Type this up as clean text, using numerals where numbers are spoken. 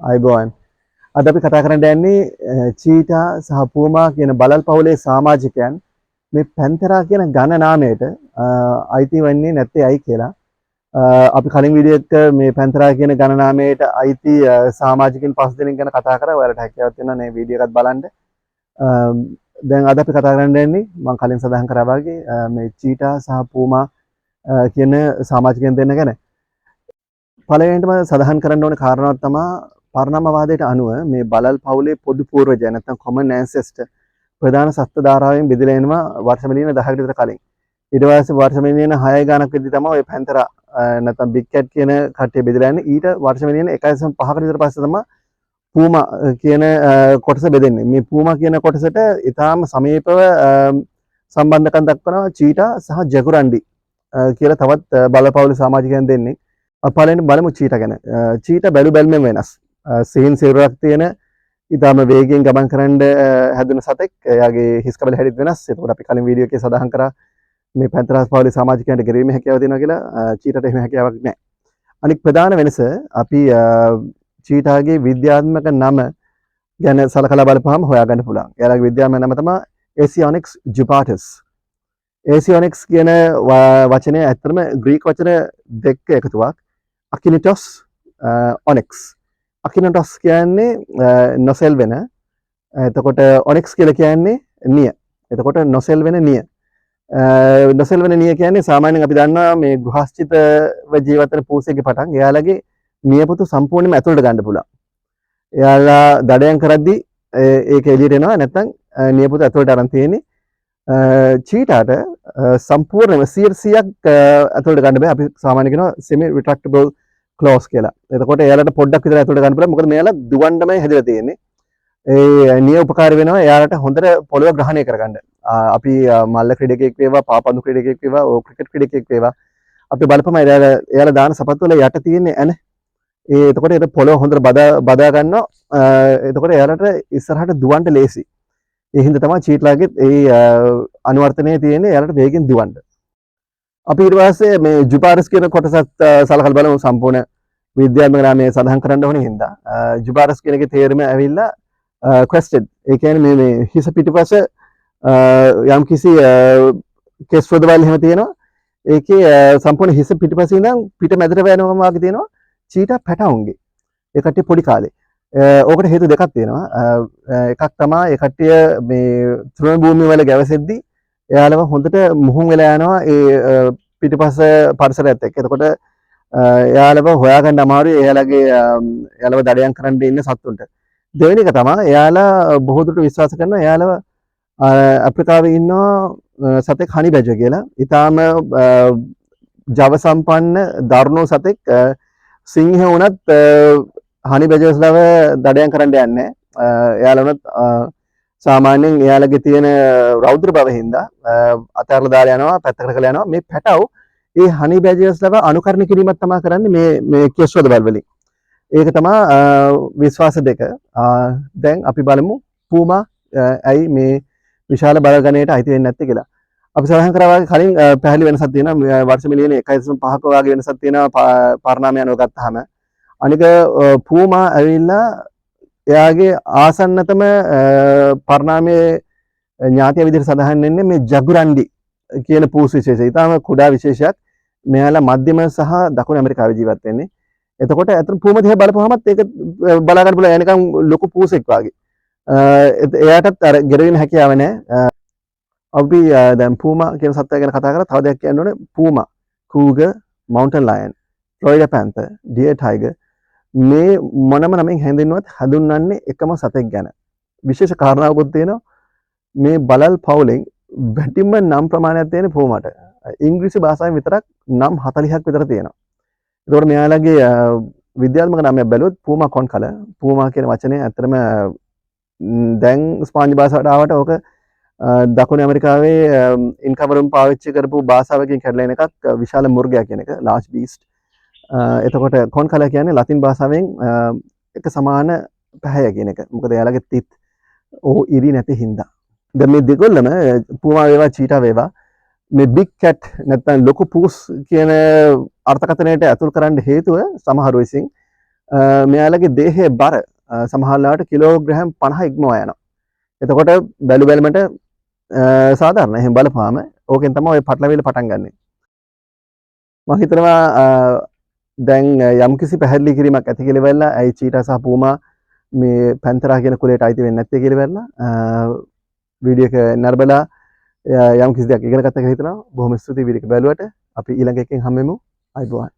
අයිබෝන් අද අපි කතා කරන්න යන්නේ චීටා සහ පූමා කියන බලල් පවුලේ සමාජිකයන් මේ පැන්තරා කියන ඝන නාමයට අයිති වෙන්නේ නැත්තේ ඇයි කියලා අපි කලින් වීඩියෝ එක මේ පැන්තරා කියන ඝන නාමයට අයිති සමාජිකින් 5 දෙනෙක් ගැන කතා කරා. ඔයාලට හැකියාවක් තියෙනවා මේ වීඩියෝ එකත් බලන්න. දැන් අද අපි කතා කරන්න යන්නේ මම කලින් සඳහන් කරා වගේ මේ චීටා සහ පූමා කියන සමාජිකයන් දෙන්න ගැන. පළවෙනිටම සඳහන් කරන්න ඕනේ කාරණාවක් තමයි පරිණාමවාදයට අනුව මේ බලල් පවුලේ පොදු පූර්වජය නැත්නම් common ancestor ප්‍රධාන සත්ත්ව ධාරාවෙන් බෙදලා එනවා වර්ෂ මිලියන 10කට විතර කලින්. ඊට පස්සේ වර්ෂ මිලියන 6 ගණක් වෙද්දි තමයි ඔය පැන්තරා නැත්නම් බිග් කැට් කියන කට්ටිය බෙදලා යන්නේ. ඊට වර්ෂ මිලියන 1.5කට විතර පස්සේ තමයි පූමා කියන කොටස බෙදෙන්නේ. මේ පූමා කියන කොටසට ඊටාම සමීපව සම්බන්ධකම් දක්වනවා චීටා සහ ජගුරන්ඩි කියලා තවත් බලල් පවුලේ සමාජිකයන් දෙන්නේ. පළවෙනි බලමු චීටා ගැන. චීටා බැලු බැල්මෙන් වෙනස්. සිහින් සිරුරක් තියෙන ඊටාම වේගයෙන් ගමන් කරන්න හැදුන සතෙක්. එයාගේ හිස් කබල හැඩිත් වෙනස්. ඒකෝට අපි කලින් වීඩියෝ එකේ සඳහන් කරා මේ පැන්තරාස් පවුලේ සමාජිකයන්ට ගෙරීමේ හැකියාව තියෙනවා කියලා. චීටාට එහෙම හැකියාවක් නැහැ. අනිත් ප්‍රධාන වෙනස අපි චීටාගේ විද්‍යාත්මක නම ගැන සලකලා බලපුවාම හොයාගන්න පුළුවන්. එයාගේ විද්‍යාත්මක නම තමයි Asionyx jubatus. Asionyx කියන වචනය ඇත්තටම ග්‍රීක වචන දෙක එකතුවක්. Akinitos onyx. Akinitos කියන්නේ නොසෙල් වෙන. එතකොට onyx කියලා කියන්නේ නිය. එතකොට නොසෙල් වෙන නිය. නොසෙල් වෙන නිය කියන්නේ සාමාන්‍යයෙන් අපි දන්නවා මේ ගෘහස්ථිතව ජීවත් වෙන පූසෙක්ගේ පටන් එයාලගේ නියපොතු සම්පූර්ණයෙන්ම ඇතුළට ගන්න පුළුවන්. එයාලා දඩයන් කරද්දී ඒක එළියට එනවා නැත්නම් නියපොතු ඇතුළට අරන් තියෙන්නේ. චීටාට සම්පූර්ණයෙන්ම 100%ක් ඇතුළට ගන්න බෑ. අපි සාමාන්‍යයෙන් කියනවා semi retractable claws කියලා. එතකොට එයාලට පොඩ්ඩක් විතර ඇතුළට ගන්න පුළුවන්. මොකද මෙයාලා දුවන්නමයි හැදලා තියෙන්නේ. ඒ නිය උපකාරී වෙනවා එයාලට හොඳට පොළව ග්‍රහණය කරගන්න. අපි මල්ල ක්‍රීඩකයෙක් වේවා, පාපන්දු ක්‍රීඩකයෙක් වේවා, ඕ ක්‍රිකට් ක්‍රීඩකයෙක් වේවා. අපි බලපම එයාලා දාන සපත්තු වල යට තියෙන්නේ ඇන. එතකොට ඒක පොළව හොඳට බදා ගන්නවා. එතකොට එයාලට ඉස්සරහට දුවන්න ලේසි. ඒ හින්දා තමයි චීටලාගේ ඒ අනුවර්තනයේ තියෙන්නේ එයාලට වේගෙන් දුවන්න. අපි ඊට පස්සේ මේ ජුපාරස් කියන කොටසත් සලකලා බලමු සම්පූර්ණ විද්‍යාත්මක නාමය සඳහන් කරන්න ඕනේ හින්දා. ජුපාරස් කියන එකේ තේරුම ඇවිල්ලා crested. ඒ කියන්නේ මේ හිස පිටිපස යම් කිසි කෙස් රොදවල් එහෙම තියෙනවා. ඒකේ සම්පූර්ණ හිස පිටිපසින් ඉඳන් පිට මැදට වැවෙනවම වගේ තියෙනවා. චීටා පැටවුන්ගේ. ඒ කට්ටිය පොඩි කාලේ. ඕකට හේතු දෙකක් තියෙනවා. එකක් තමයි ඒ කට්ටිය මේ තෘණ භූමිය වල ගැවසෙද්දී එයාලව හොඳට මුහුන් වෙලා යනවා ඒ පිටිපස්ස පරිසරයත් එක්ක. එතකොට එයාලව හොයාගන්න අමාරුයි එයාලව දඩයන් කරන්න ඉන්න සත්තුන්ට. දෙවෙනි එක තමයි එයාලා බොහෝ දුරට විශ්වාස කරනවා එයාලව අප්‍රිකාවේ ඉන්නවා සතෙක් හනි බැජර් කියලා. ඊටාම ජව සම්පන්න දරුණු සතෙක් සිංහ වුණත් හනි බැජර්ස්ලව දඩයන් කරන්න යන්නේ නැහැ. එයාලවනත් සාමාන්‍යයෙන් එයාලගේ තියෙන රෞද්‍ර බව හින්දා අතහැරලා දාලා යනවා පැත්තකට කරලා යනවා. මේ පැටව ඒ හනි බැජර්ස්ලව අනුකරණය කිරීමක් තමයි කරන්නේ මේ කෙස්වද බල් වලින්. ඒක තමයි විශ්වාස දෙක. දැන් අපි බලමු පූමා ඇයි මේ විශාල බල ගණයට අයිති වෙන්නේ නැත්තේ කියලා. අපි සඳහන් කරා වගේ කලින් පැහැදිලි වෙනසක් තියෙනවා. වර්ෂ මිලියන 1.5ක වගේ වෙනසක් තියෙනවා පරිණාමය අනුව ගත්තාම. අනික පූමා ඇවිල්ලා එයාගේ ආසන්නතම පරිණාමයේ ඥාතිය විදිහට සඳහන් වෙන්නේ මේ ජගුරන්ඩි කියන පූස් විශේෂය. ඊටම කුඩා විශේෂයක්. මෙයාලා මධ්‍යම සහ දකුණු ඇමරිකාවේ ජීවත් වෙන්නේ. එතකොට අතන පූමා දිහා බලපුවමත් ඒක බලා ගන්න පුළුවන් එනකම් ලොකු පූසෙක් වගේ. එයාටත් අර ගෙරවීම හැකියාව නැහැ. අපි දැන් පූමා කියන සත්ත්වය ගැන කතා කරලා තව දෙයක් කියන්න ඕනේ. පූමා, cougar, mountain lion, Florida panther, deer tiger මේ මොනම නමින් හැඳින්වුවත් හඳුන්වන්නේ එකම සතෙක් ගැන. විශේෂ කාරණාවකුත් තියෙනවා. මේ බලල් පවුලෙන් වැඩිම නම් ප්‍රමාණයක් තියෙන පූමාට. ඉංග්‍රීසි භාෂාවෙන් විතරක් නම් 40ක් විතර තියෙනවා. ඒතකොට මෙයාලගේ විද්‍යාත්මක නමයක් බැලුවොත් පූමා කොන්කල. පූමා කියන වචනේ ඇත්තටම දැන් ස්පාඤ්ඤ භාෂාවට ආවට ඕක දකුණු ඇමරිකාවේ ඉන්කවරුන් පාවිච්චි කරපු භාෂාවකින් කැඩලා එන එකක් විශාල මුර්ගයා කියන එක large beast. එතකොට කොන්කල කියන්නේ ලතින් භාෂාවෙන් එක සමාන පැහැය කියන එක. මොකද එයාලගේ තිත් ඉරි නැති හින්දා. දැන් මේ දෙකොල්ලම පූමා වේවා චීටා වේවා මේ big cat නැත්නම් ලොකු පූස් කියන අර්ථකථනයට ඇතුල් කරන්න හේතුව සමහර විසින් මෙයාලගේ දේහයේ බර සමහරවිට කිලෝග්‍රෑම් 50 ඉක්මවා යනවා. එතකොට බැලු බැලමට සාධාරණ එහෙම බලපාම ඕකෙන් තමයි ඔය පටලවිල්ල පටන් ගන්නෙ. මම හිතනවා දැන් යම්කිසි පැහැදිලි කිරීමක් ඇති කියලා වෙලා ඇයි චීටා සහ පූමා මේ පැන්තරා කියන කුලයට අයිති වෙන්නේ නැත්තේ කියලා වෙලා වීඩියෝ එක නරඹලා යම්කිසි දෙයක් ඉගෙන ගත්ත කියලා හිතනවා. බොහොම ස්තුතියි වීඩියෝ එක බැලුවට. අපි ඊළඟ එකකින් හම්බෙමු. අයබෝවන්.